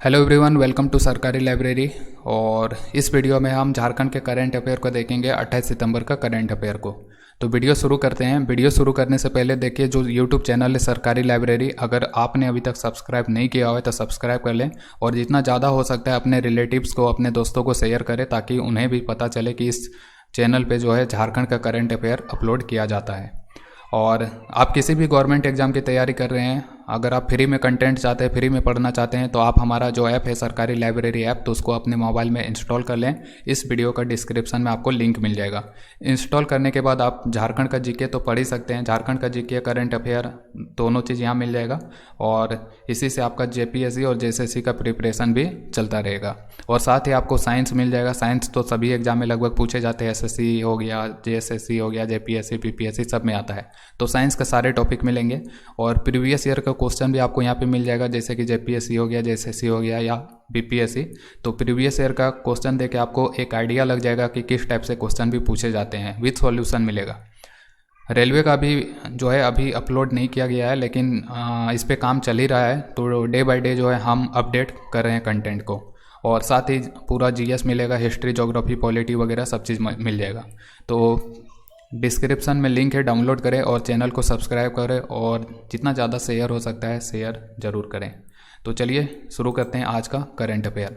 Hello everyone, welcome to सरकारी library. और इस वीडियो में हम झारखंड के करंट अफेयर को देखेंगे, 28 सितंबर का करंट अफेयर को। तो वीडियो शुरू करते हैं। वीडियो शुरू करने से पहले देखिए, जो यूट्यूब चैनल है सरकारी लाइब्रेरी, अगर आपने अभी तक सब्सक्राइब नहीं किया हुआ है तो सब्सक्राइब कर लें और जितना ज़्यादा हो सकता है अपने रिलेटिव्स को, अपने दोस्तों को शेयर करें ताकि उन्हें भी पता चले कि इस चैनल पर जो है झारखंड का करंट अफेयर अपलोड किया जाता है। और आप किसी भी गवर्नमेंट एग्ज़ाम की तैयारी कर रहे हैं, अगर आप फ्री में कंटेंट चाहते हैं, फ्री में पढ़ना चाहते हैं, तो आप हमारा जो ऐप है सरकारी लाइब्रेरी ऐप, तो उसको अपने मोबाइल में इंस्टॉल कर लें। इस वीडियो का डिस्क्रिप्शन में आपको लिंक मिल जाएगा। इंस्टॉल करने के बाद आप झारखंड का जीके तो पढ़ ही सकते हैं, झारखंड का जीके, करंट अफेयर, दोनों चीज़ यहाँ मिल जाएगा। और इसी से आपका जेपीएससी और जेएसएससी का प्रिपरेशन भी चलता रहेगा। और साथ ही आपको साइंस मिल जाएगा। साइंस तो सभी एग्जाम में लगभग पूछे जाते हैं, एसएससी हो गया, जेएसएससी हो गया, जेपीएससी, पीपीएससी, सब में आता है। तो साइंस के सारे टॉपिक मिलेंगे और प्रीवियस ईयर का क्वेश्चन भी आपको यहाँ पे मिल जाएगा, जैसे कि जेपीएससी हो गया, जेएसएससी हो गया या बीपीएससी। तो प्रीवियस ईयर का क्वेश्चन देके आपको एक आइडिया लग जाएगा कि किस टाइप से क्वेश्चन भी पूछे जाते हैं, विथ सॉल्यूशन मिलेगा। रेलवे का भी जो है अभी अपलोड नहीं किया गया है, लेकिन इस पे काम चल ही रहा है। तो डे बाय डे जो है हम अपडेट कर रहे हैं कंटेंट को। और साथ ही पूरा जीएस मिलेगा, हिस्ट्री, ज्योग्राफी, पॉलिटी वगैरह सब चीज़ मिल जाएगा। तो डिस्क्रिप्शन में लिंक है, डाउनलोड करें और चैनल को सब्सक्राइब करें और जितना ज़्यादा शेयर हो सकता है शेयर ज़रूर करें। तो चलिए शुरू करते हैं आज का करंट अफेयर।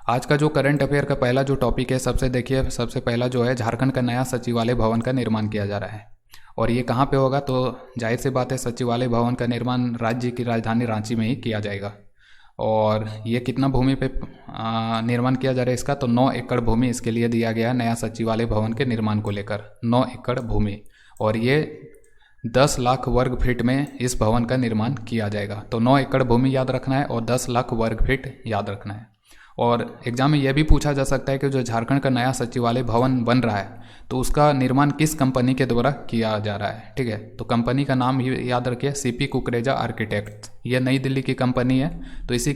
आज का जो करंट अफेयर का पहला जो टॉपिक है, सबसे पहला जो है, झारखंड का नया सचिवालय भवन का निर्माण किया जा रहा है। और ये कहाँ पे होगा? तो जाहिर सी बात है, सचिवालय भवन का निर्माण राज्य की राजधानी रांची में ही किया जाएगा। और ये कितना भूमि पे निर्माण किया जा रहा है इसका? तो 9 एकड़ भूमि इसके लिए दिया गया है, नया सचिवालय भवन के निर्माण को लेकर 9 एकड़ भूमि। और ये 10 लाख वर्ग फीट में इस भवन का निर्माण किया जाएगा। तो 9 एकड़ भूमि याद रखना है और 10 लाख वर्ग फीट याद रखना है। और एग्जाम में यह भी पूछा जा सकता है कि जो झारखंड का नया सचिवालय भवन बन रहा है, तो उसका निर्माण किस कंपनी के द्वारा किया जा रहा है। ठीक है, तो कंपनी का नाम याद रखिए, सीपी कुकरेजा आर्किटेक्ट्स। ये नई दिल्ली की कंपनी है। तो इसी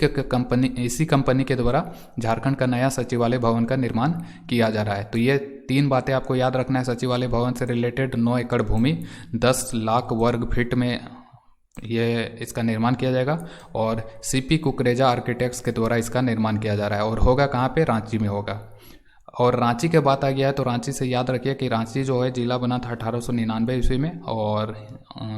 कंपनी के द्वारा झारखंड का नया सचिवालय भवन का निर्माण किया जा रहा है। तो ये 3 बातें आपको याद रखना है सचिवालय भवन से रिलेटेड। 9 एकड़ भूमि, 10 लाख वर्ग फीट में ये इसका निर्माण किया जाएगा और सीपी कुकरेजा आर्किटेक्ट्स के द्वारा इसका निर्माण किया जा रहा है। और होगा कहाँ पे? रांची में होगा। और रांची के बात आ गया है तो रांची से याद रखिए कि रांची जो है जिला बना था 1899 ईस्वी में। और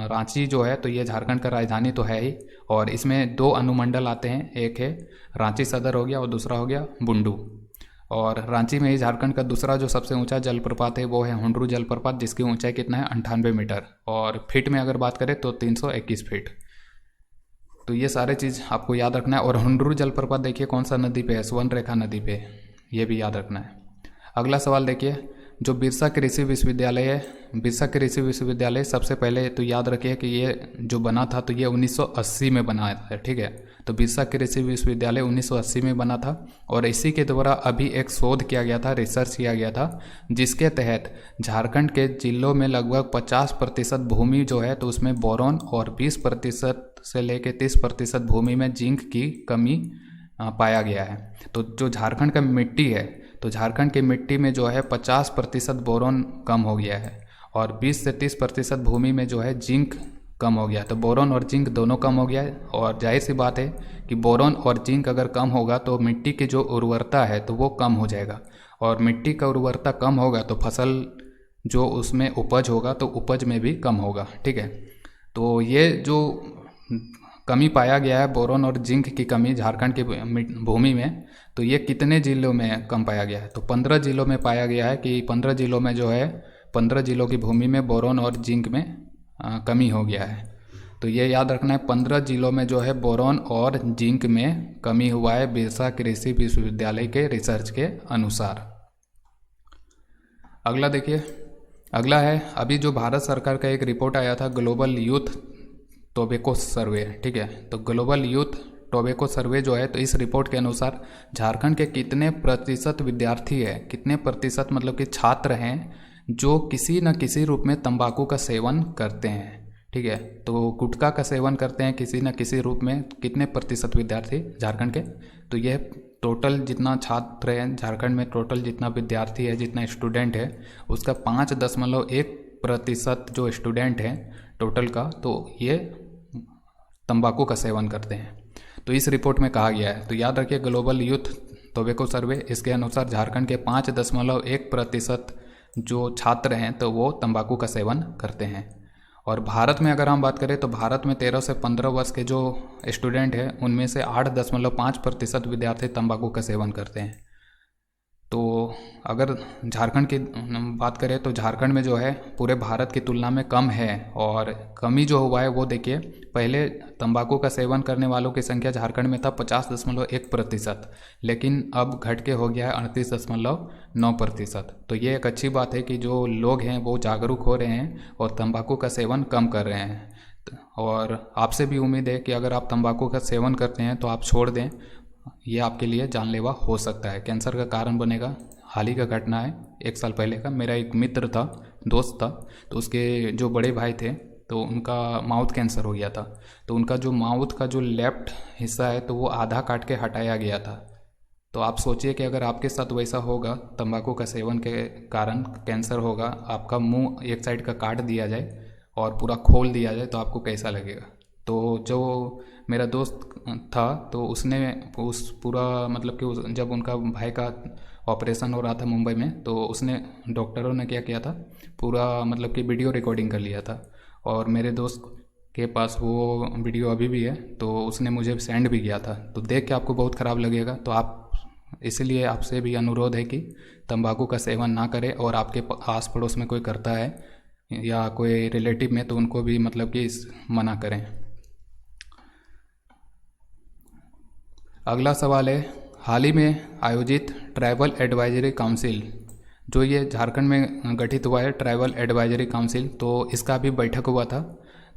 रांची जो है तो ये झारखंड का राजधानी तो है ही। और इसमें 2 अनुमंडल आते हैं, एक है रांची सदर हो गया और दूसरा हो गया बुंडू। और रांची में ही झारखंड का दूसरा जो सबसे ऊंचा जलप्रपात है वो है हुंडरू जलप्रपात, जिसकी ऊंचाई कितना है? 98 मीटर। और फीट में अगर बात करें तो 321 फीट। तो ये सारे चीज़ आपको याद रखना है। और हुंडरू जलप्रपात देखिए कौन सा नदी पे है? स्वर्णरेखा नदी पे, ये भी याद रखना है। अगला सवाल देखिए, जो बिरसा कृषि विश्वविद्यालय है, बिरसा कृषि विश्वविद्यालय सबसे पहले तो याद रखिए कि ये जो बना था तो ये 1980 में बना है। ठीक है, तो बिरसा कृषि विश्वविद्यालय 1980 में बना था। और इसी के द्वारा अभी एक शोध किया गया था, रिसर्च किया गया था, जिसके तहत झारखंड के जिलों में लगभग 50% भूमि जो है तो उसमें बोरॉन और 20% से लेकर 30% भूमि में जिंक की कमी पाया गया है। तो जो झारखंड का मिट्टी है, तो झारखंड की मिट्टी में जो है 50% बोरॉन कम हो गया है और 20 से 30% भूमि में जो है जिंक कम हो गया। तो बोरॉन और जिंक दोनों कम हो गया है। और जाहिर सी बात है कि बोरॉन और जिंक अगर कम होगा तो मिट्टी की जो उर्वरता है तो वो कम हो जाएगा। और मिट्टी का उर्वरता कम होगा तो फसल जो उसमें उपज होगा तो उपज में भी कम होगा। ठीक है, तो ये जो कमी पाया गया है, बोरॉन और जिंक की कमी झारखंड की भूमि में, तो ये कितने जिलों में कम पाया गया है? तो 15 जिलों में पाया गया है कि 15 जिलों में जो है 15 जिलों की भूमि में बोरॉन और जिंक में कमी हो गया है। तो ये याद रखना है, 15 जिलों में जो है बोरॉन और जिंक में कमी हुआ है बिरसा कृषि विश्वविद्यालय के रिसर्च के अनुसार। अगला देखिए, अगला है, अभी जो भारत सरकार का एक रिपोर्ट आया था, ग्लोबल यूथ टोबैको सर्वे। ठीक है, तो ग्लोबल यूथ टोबैको सर्वे जो है, तो इस रिपोर्ट के अनुसार झारखंड के कितने प्रतिशत विद्यार्थी है, कितने प्रतिशत मतलब कि छात्र हैं जो किसी न किसी रूप में तंबाकू का सेवन करते हैं। ठीक है, तो गुटखा का सेवन करते हैं किसी न किसी रूप में, कितने प्रतिशत विद्यार्थी झारखंड के? तो यह टोटल जितना छात्र हैं झारखंड में, टोटल जितना विद्यार्थी है, जितना स्टूडेंट है, उसका 5.1% जो स्टूडेंट हैं टोटल का, तो ये तंबाकू का सेवन करते हैं। तो इस रिपोर्ट में कहा गया है। तो याद रखिए, ग्लोबल यूथ टोबैको सर्वे, इसके अनुसार झारखंड के 5.1% जो छात्र हैं तो वो तंबाकू का सेवन करते हैं। और भारत में अगर हम बात करें तो भारत में 13 से 15 वर्ष के जो स्टूडेंट हैं उनमें से 8.5% विद्यार्थी तंबाकू का सेवन करते हैं। तो अगर झारखंड की बात करें तो झारखंड में जो है पूरे भारत की तुलना में कम है। और कमी जो हुआ है वो देखिए, पहले तंबाकू का सेवन करने वालों की संख्या झारखंड में था 50.1%, लेकिन अब घट के हो गया है 38.9%। तो ये एक अच्छी बात है कि जो लोग हैं वो जागरूक हो रहे हैं और तंबाकू का सेवन कम कर रहे हैं। और आपसे भी उम्मीद है कि अगर आप तंबाकू का सेवन करते हैं तो आप छोड़ दें, ये आपके लिए जानलेवा हो सकता है, कैंसर का कारण बनेगा। हाल ही का घटना है, 1 साल पहले का। मेरा एक मित्र था, दोस्त था, तो उसके जो बड़े भाई थे तो उनका माउथ कैंसर हो गया था। तो उनका जो माउथ का जो लेफ्ट हिस्सा है तो वो आधा काट के हटाया गया था। तो आप सोचिए कि अगर आपके साथ वैसा होगा, तंबाकू का सेवन के कारण कैंसर होगा, आपका मुंह एक साइड का काट दिया जाए और पूरा खोल दिया जाए तो आपको कैसा लगेगा। तो जो मेरा दोस्त था तो उसने उस पूरा मतलब कि जब उनका भाई का ऑपरेशन हो रहा था मुंबई में, तो उसने, डॉक्टरों ने क्या किया था, पूरा मतलब कि वीडियो रिकॉर्डिंग कर लिया था। और मेरे दोस्त के पास वो वीडियो अभी भी है, तो उसने मुझे सेंड भी किया था। तो देख के आपको बहुत ख़राब लगेगा। तो आप, इसलिए आपसे भी अनुरोध है कि तंबाकू का सेवन ना करें। और आपके आस पड़ोस में कोई करता है या कोई रिलेटिव में, तो उनको भी मतलब कि मना करें। अगला सवाल है, हाल ही में आयोजित ट्राइबल एडवाइजरी काउंसिल, जो ये झारखंड में गठित हुआ है ट्राइबल एडवाइजरी काउंसिल, तो इसका भी बैठक हुआ था।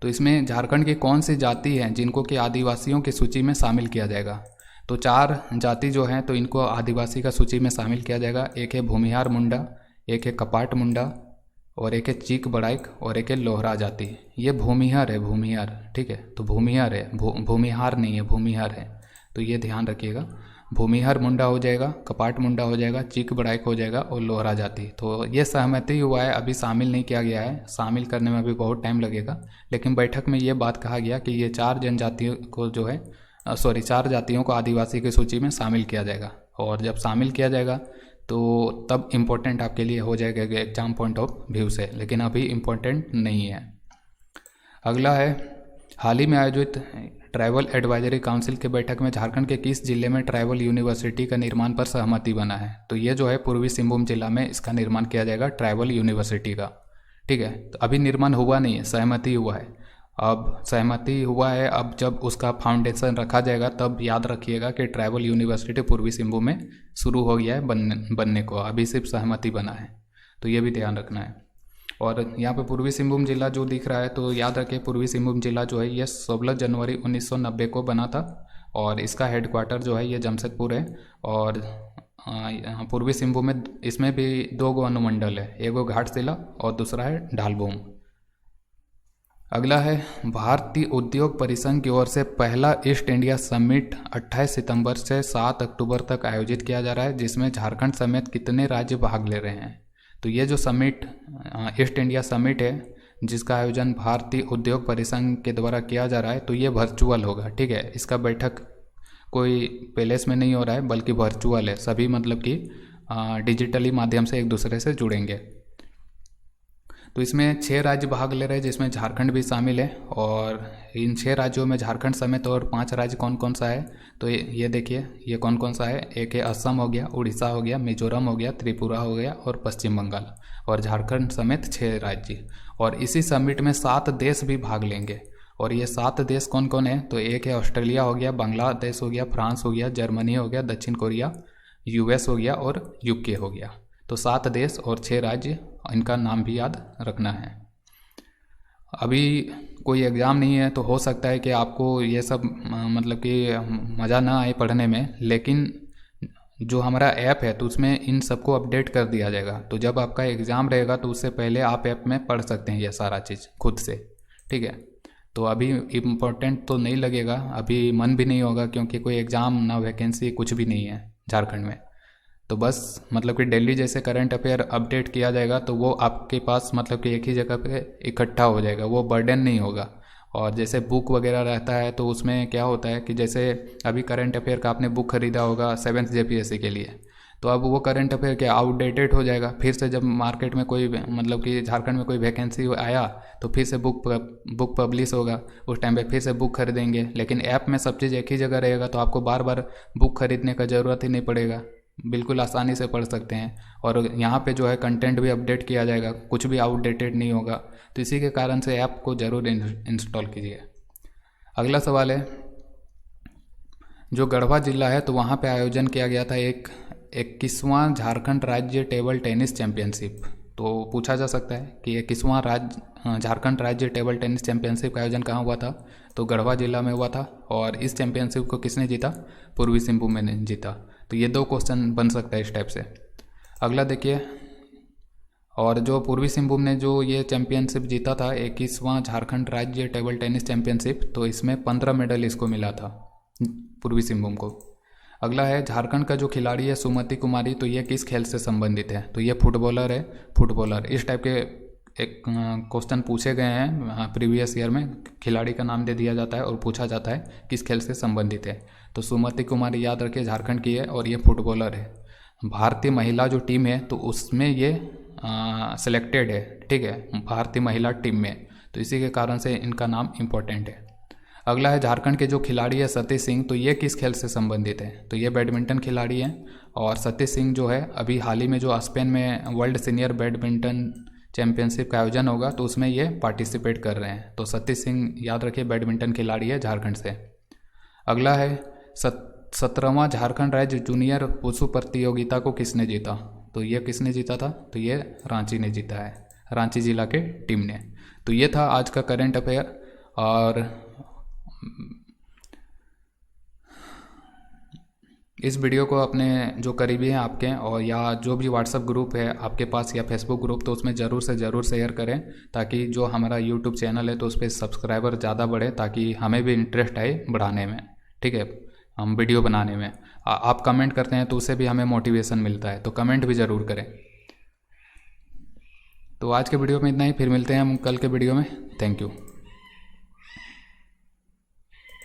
तो इसमें झारखंड की कौन सी जाति हैं जिनको कि आदिवासियों की सूची में शामिल किया जाएगा। तो 4 जाति जो हैं तो इनको आदिवासी का सूची में शामिल किया जाएगा। एक है भूमिहार मुंडा, एक है कपाट मुंडा, और एक है चीक बड़ाइक, और एक है लोहरा जाति। ये भूमिहार है, भूमिहार, ठीक है। तो भूमिहार है, भूमिहार नहीं है, भूमिहार है। तो ये ध्यान रखिएगा, भूमिहार मुंडा हो जाएगा, कपाट मुंडा हो जाएगा, चीक बड़ाइक हो जाएगा और लोहरा जाति। तो ये सहमति हुआ है, अभी शामिल नहीं किया गया है, शामिल करने में अभी बहुत टाइम लगेगा। लेकिन बैठक में ये बात कहा गया कि ये 4 जनजातियों को जो है 4 जातियों को आदिवासी की सूची में शामिल किया जाएगा। और जब शामिल किया जाएगा तो तब इम्पोर्टेंट आपके लिए हो जाएगा एग्जाम पॉइंट ऑफ व्यू से, लेकिन अभी इम्पोर्टेंट नहीं है। अगला है, हाल ही में आयोजित ट्राइबल एडवाइजरी काउंसिल की बैठक में झारखंड के किस जिले में ट्राइबल यूनिवर्सिटी का निर्माण पर सहमति बना है। तो ये जो है पूर्वी सिंहभूम जिला में इसका निर्माण किया जाएगा ट्राइबल यूनिवर्सिटी का, ठीक है। तो अभी निर्माण हुआ नहीं है, सहमति हुआ है। अब सहमति हुआ है, अब जब उसका फाउंडेशन रखा जाएगा तब याद रखिएगा कि ट्राइबल यूनिवर्सिटी पूर्वी सिंहभूम में शुरू हो गया है बनने को, अभी सिर्फ सहमति बना है। तो ये भी ध्यान रखना है। और यहाँ पे पूर्वी सिंहभूम जिला जो दिख रहा है, तो याद रखिए पूर्वी सिंहभूम जिला जो है ये 16 जनवरी 1990 को बना था। और इसका हेडक्वार्टर जो है ये जमशेदपुर है। और पूर्वी सिंहभूम में इसमें भी 2 गो अनुमंडल है, एक गो घाटशिला और दूसरा है ढालभूम। अगला है, भारतीय उद्योग परिसंघ की ओर से पहला ईस्ट इंडिया समिट 28 सितंबर से 7 अक्टूबर तक आयोजित किया जा रहा है, जिसमें झारखंड समेत कितने राज्य भाग ले रहे हैं। तो ये जो समिट ईस्ट इंडिया समिट है जिसका आयोजन भारतीय उद्योग परिसंघ के द्वारा किया जा रहा है, तो ये वर्चुअल होगा, ठीक है। इसका बैठक कोई पैलेस में नहीं हो रहा है बल्कि वर्चुअल है, सभी मतलब कि डिजिटली माध्यम से एक दूसरे से जुड़ेंगे। तो इसमें 6 राज्य भाग ले रहे हैं जिसमें झारखंड भी शामिल है। और इन 6 राज्यों में झारखंड समेत और 5 राज्य कौन कौन सा है, तो ये देखिए ये कौन कौन सा है। एक है असम हो गया, उड़ीसा हो गया, मिजोरम हो गया, त्रिपुरा हो गया और पश्चिम बंगाल। और झारखंड समेत 6 राज्य। और इसी समिट में 7 देश भी भाग लेंगे। और ये 7 देश कौन कौन है, तो एक है ऑस्ट्रेलिया हो गया, बांग्लादेश हो गया, फ्रांस हो गया, जर्मनी हो गया, दक्षिण कोरिया, यूएस हो गया और यूके हो गया। तो 7 देश और 6 राज्य, इनका नाम भी याद रखना है। अभी कोई एग्ज़ाम नहीं है तो हो सकता है कि आपको ये सब मतलब कि मज़ा ना आए पढ़ने में, लेकिन जो हमारा ऐप है तो उसमें इन सबको अपडेट कर दिया जाएगा। तो जब आपका एग्ज़ाम रहेगा तो उससे पहले आप ऐप में पढ़ सकते हैं ये सारा चीज़ खुद से, ठीक है। तो अभी इम्पोर्टेंट तो नहीं लगेगा, अभी मन भी नहीं होगा क्योंकि कोई एग्ज़ाम ना वैकेंसी कुछ भी नहीं है झारखंड में। तो बस मतलब कि दिल्ली जैसे करंट अफेयर अपडेट किया जाएगा तो वो आपके पास मतलब कि एक ही जगह पे इकट्ठा हो जाएगा, वो बर्डन नहीं होगा। और जैसे बुक वगैरह रहता है तो उसमें क्या होता है कि जैसे अभी करंट अफेयर का आपने बुक खरीदा होगा 7th JPSC के लिए, तो अब वो करंट अफेयर क्या आउटडेटेड हो जाएगा। फिर से जब मार्केट में कोई मतलब कि झारखंड में कोई वैकेंसी आया तो फिर से बुक पब्लिश होगा, उस टाइम पे फिर से बुक खरीदेंगे। लेकिन ऐप में सब चीज़ एक ही जगह रहेगा तो आपको बार बार बुक खरीदने का ज़रूरत ही नहीं पड़ेगा, बिल्कुल आसानी से पढ़ सकते हैं। और यहाँ पे जो है कंटेंट भी अपडेट किया जाएगा, कुछ भी आउटडेटेड नहीं होगा। तो इसी के कारण से ऐप को ज़रूर इंस्टॉल कीजिए। अगला सवाल है, जो गढ़वा जिला है तो वहाँ पे आयोजन किया गया था 21वां झारखंड राज्य टेबल टेनिस चैंपियनशिप। तो पूछा जा सकता है कि 21वां झारखंड राज्य टेबल टेनिस चैंपियनशिप का आयोजन कहाँ हुआ था, तो गढ़वा जिला में हुआ था। और इस चैंपियनशिप को किसने जीता, पूर्वी सिंहभूम ने जीता। तो ये 2 क्वेश्चन बन सकता है इस टाइप से। अगला देखिए, और जो पूर्वी सिंहभूम ने जो ये चैंपियनशिप जीता था 21वां झारखंड राज्य टेबल टेनिस चैंपियनशिप, तो इसमें 15 मेडल इसको मिला था पूर्वी सिंहभूम को। अगला है, झारखंड का जो खिलाड़ी है सुमति कुमारी, तो ये किस खेल से संबंधित है, तो ये फुटबॉलर है, फुटबॉलर। इस टाइप के एक क्वेश्चन पूछे गए हैं प्रीवियस ईयर में, खिलाड़ी का नाम दे दिया जाता है और पूछा जाता है किस खेल से संबंधित है। तो सुमति कुमारी याद रखिए झारखंड की है और ये फुटबॉलर है। भारतीय महिला जो टीम है तो उसमें ये सिलेक्टेड है, ठीक है, भारतीय महिला टीम में, तो इसी के कारण से इनका नाम इम्पोर्टेंट है। अगला है, झारखंड के जो खिलाड़ी है सतीश सिंह, तो ये किस खेल से संबंधित है, तो ये बैडमिंटन खिलाड़ी हैं। और सतीश सिंह जो है अभी हाल ही में जो स्पेन में वर्ल्ड सीनियर बैडमिंटन चैंपियनशिप का आयोजन होगा तो उसमें ये पार्टिसिपेट कर रहे हैं। तो सतीश सिंह याद रखिए बैडमिंटन खिलाड़ी है झारखंड से। अगला है, 17वां झारखंड राज्य जूनियर वुशु प्रतियोगिता को किसने जीता, तो ये किसने जीता था, तो ये रांची ने जीता है, रांची जिला के टीम ने। तो ये था आज का करंट अफेयर। और इस वीडियो को अपने जो करीबी हैं आपके और या जो भी व्हाट्सएप ग्रुप है आपके पास या फेसबुक ग्रुप, तो उसमें ज़रूर से ज़रूर शेयर करें, ताकि जो हमारा यूट्यूब चैनल है तो उस पर सब्सक्राइबर ज़्यादा बढ़े, ताकि हमें भी इंटरेस्ट आए बढ़ाने में, ठीक है, हम वीडियो बनाने में। आप कमेंट करते हैं तो उससे भी हमें मोटिवेशन मिलता है, तो कमेंट भी ज़रूर करें। तो आज के वीडियो में इतना ही, फिर मिलते हैं हम कल के वीडियो में। Thank you.